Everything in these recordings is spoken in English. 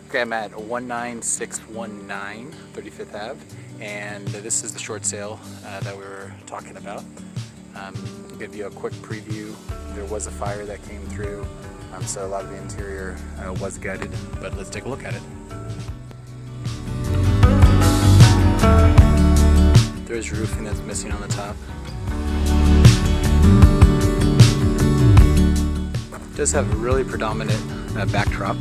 Okay, I'm at 19619 35th Ave, and this is the short sale that we were talking about. I'll give you a quick preview. There was a fire that came through, so a lot of the interior was gutted, but let's take a look at it. There's roofing that's missing on the top. It does have a really predominant backdrop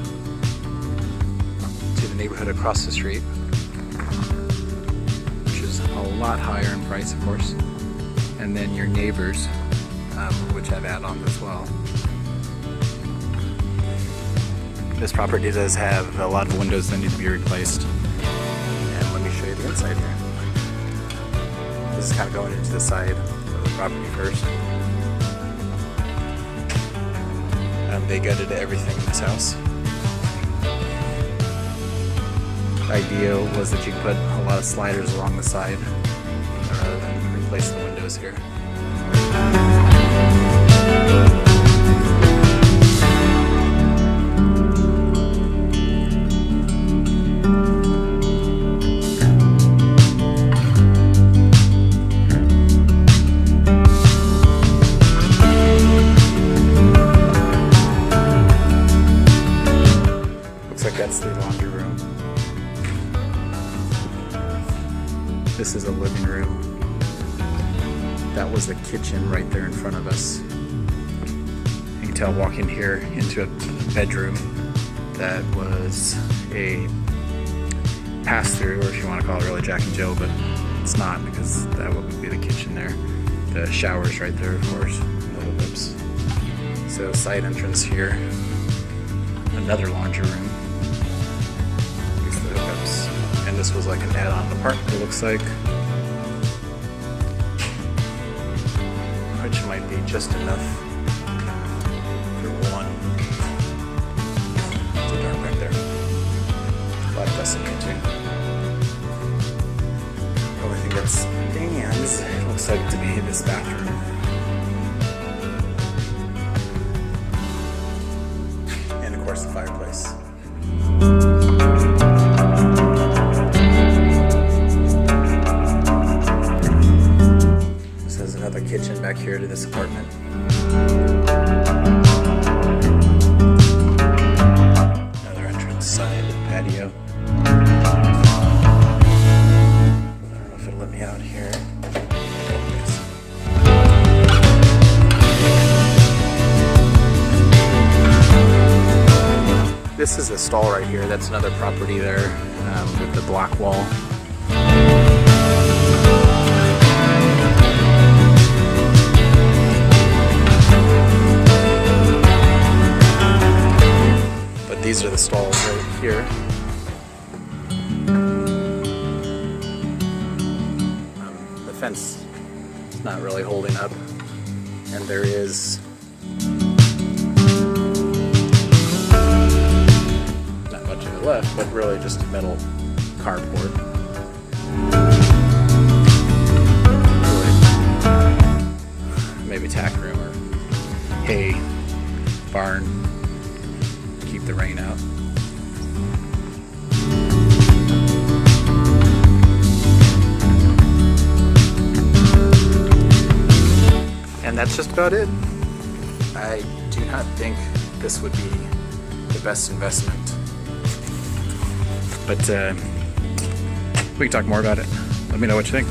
to the neighborhood across the street, which is a lot higher in price, of course. And then your neighbors, which have add-ons as well. This property does have a lot of windows that need to be replaced. And let me show you the inside here. This is kind of going into the side of the property first. They gutted everything in this house. The idea was that you could put a lot of sliders along the side rather than replace the windows here. That's the laundry room. This is a living room. That was the kitchen right there in front of us. You can tell walking here into a bedroom that was a pass-through, or if you want to call it really Jack and Jill, but it's not, because that would be the kitchen there. The shower's right there, of course, little whips. So side entrance here. Another laundry room. And this was like an add-on apartment, it looks like, which might be just enough for one. It's a dark back there. A lot of dust in here too. The only thing that stands, it looks like to be this bathroom. And of course the fireplace. Another kitchen back here to this apartment. Another entrance side patio. I don't know if it'll let me out here. This is the stall right here. That's another property there with the block wall. These are the stalls right here. The fence is not really holding up, and there is not much of it left, but really just a metal carport. Maybe tack room or hay barn. Keep the rain out. And that's just about it. I do not think this would be the best investment. But we can talk more about it. Let me know what you think.